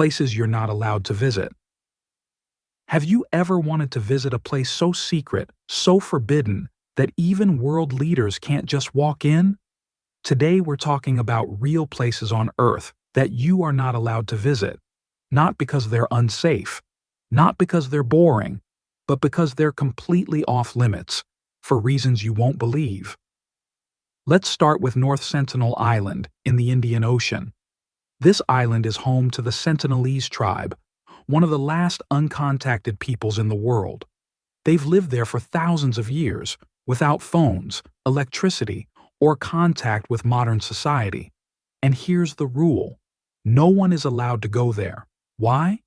places you're not allowed to visit. Have you ever wanted to visit a place so secret, so forbidden, that even world leaders can't just walk in? Today we're talking about real places on Earth that you are not allowed to visit, not because they're unsafe, not because they're boring, but because they're completely off limits, for reasons you won't believe. Let's start with North Sentinel Island in the Indian Ocean. This island is home to the Sentinelese tribe, one of the last uncontacted peoples in the world. They've lived there for thousands of years, without phones, electricity, or contact with modern society. And here's the rule: no one is allowed to go there. Why?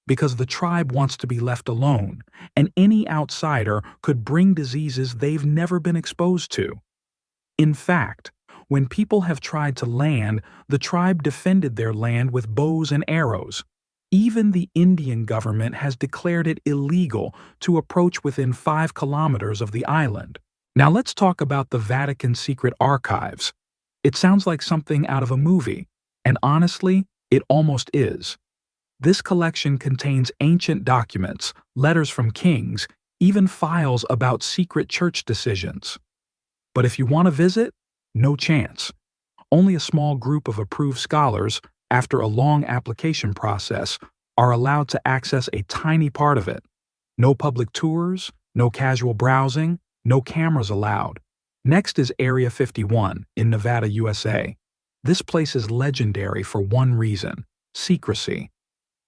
Because the tribe wants to be left alone, and any outsider could bring diseases they've never been exposed to. In fact, when people have tried to land, the tribe defended their land with bows and arrows. Even the Indian government has declared it illegal to approach within 5 kilometers of the island. Now let's talk about the Vatican secret archives. It sounds like something out of a movie, and honestly, it almost is. This collection contains ancient documents, letters from kings, even files about secret church decisions. But if you want to visit, no chance. Only a small group of approved scholars, after a long application process, are allowed to access a tiny part of it. No public tours, no casual browsing, no cameras allowed. Next is Area 51 in Nevada, USA. This place is legendary for one reason: secrecy.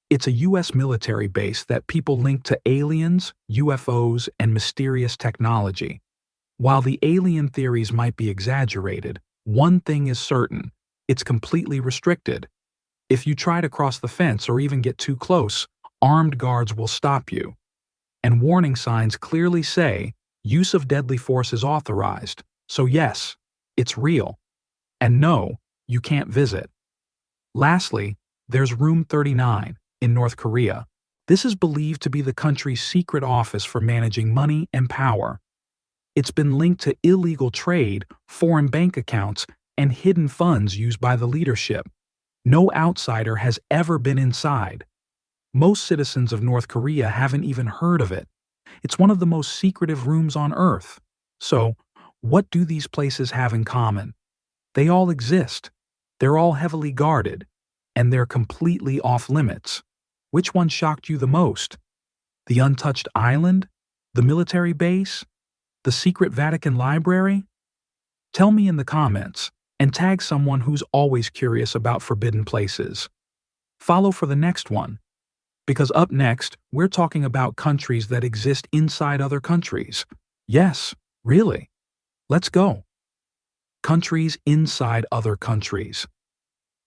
It's a U.S. military base that people link to aliens, UFOs, and mysterious technology. While the alien theories might be exaggerated, one thing is certain: it's completely restricted. If you try to cross the fence or even get too close, armed guards will stop you. And warning signs clearly say, use of deadly force is authorized. So yes, it's real. And no, you can't visit. Lastly, there's Room 39 in North Korea. This is believed to be the country's secret office for managing money and power. It's been linked to illegal trade, foreign bank accounts, and hidden funds used by the leadership. No outsider has ever been inside. Most citizens of North Korea haven't even heard of it. It's one of the most secretive rooms on Earth. So, what do these places have in common? They all exist. They're all heavily guarded, and they're completely off limits. Which one shocked you the most? The untouched island? The military base? The secret Vatican library? Tell me in the comments, and tag someone who's always curious about forbidden places. Follow for the next one, because up next, we're talking about countries that exist inside other countries. Yes, really. Let's go. Countries inside other countries.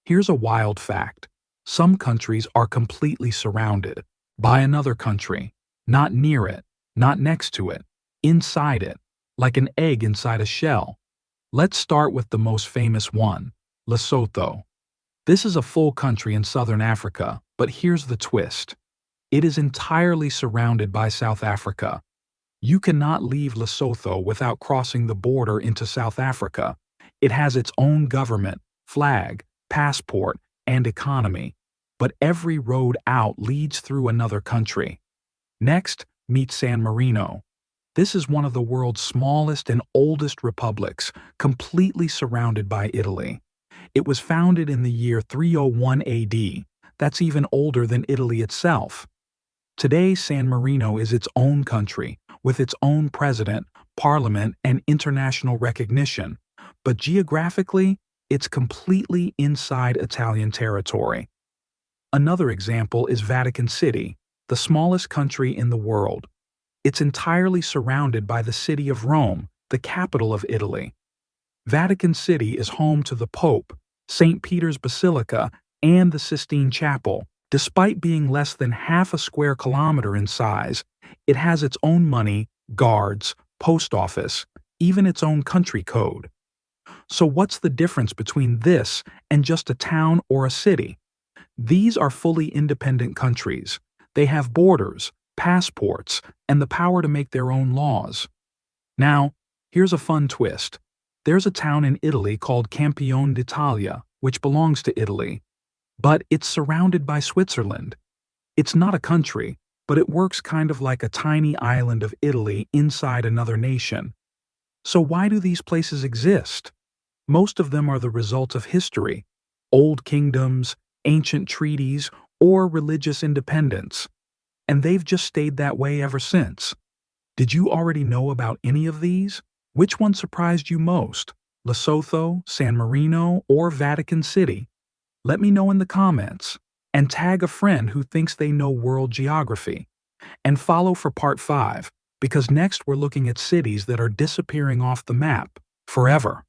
Here's a wild fact. Some countries are completely surrounded by another country, not near it, not next to it, inside it, like an egg inside a shell. Let's start with the most famous one, Lesotho. This is a full country in southern Africa, but here's the twist. It is entirely surrounded by South Africa. You cannot leave Lesotho without crossing the border into South Africa. It has its own government, flag, passport, and economy, but every road out leads through another country. Next, meet San Marino. This is one of the world's smallest and oldest republics, completely surrounded by Italy. It was founded in the year 301 AD. That's even older than Italy itself. Today, San Marino is its own country, with its own president, parliament, and international recognition. But geographically, it's completely inside Italian territory. Another example is Vatican City, the smallest country in the world. It's entirely surrounded by the city of Rome, the capital of Italy. Vatican City is home to the Pope, St. Peter's Basilica, and the Sistine Chapel. Despite being less than half a square kilometer in size, it has its own money, guards, post office, even its own country code. So what's the difference between this and just a town or a city? These are fully independent countries. They have borders, passports, and the power to make their own laws. Now, here's a fun twist. There's a town in Italy called Campione d'Italia, which belongs to Italy. but it's surrounded by Switzerland. It's not a country, but it works kind of like a tiny island of Italy inside another nation. So why do these places exist? Most of them are the result of history, old kingdoms, ancient treaties, or religious independence, and they've just stayed that way ever since. Did you already know about any of these? Which one surprised you most? Lesotho, San Marino, or Vatican City? Let me know in the comments. And tag a friend who thinks they know world geography. And follow for part 5, because next we're looking at cities that are disappearing off the map forever.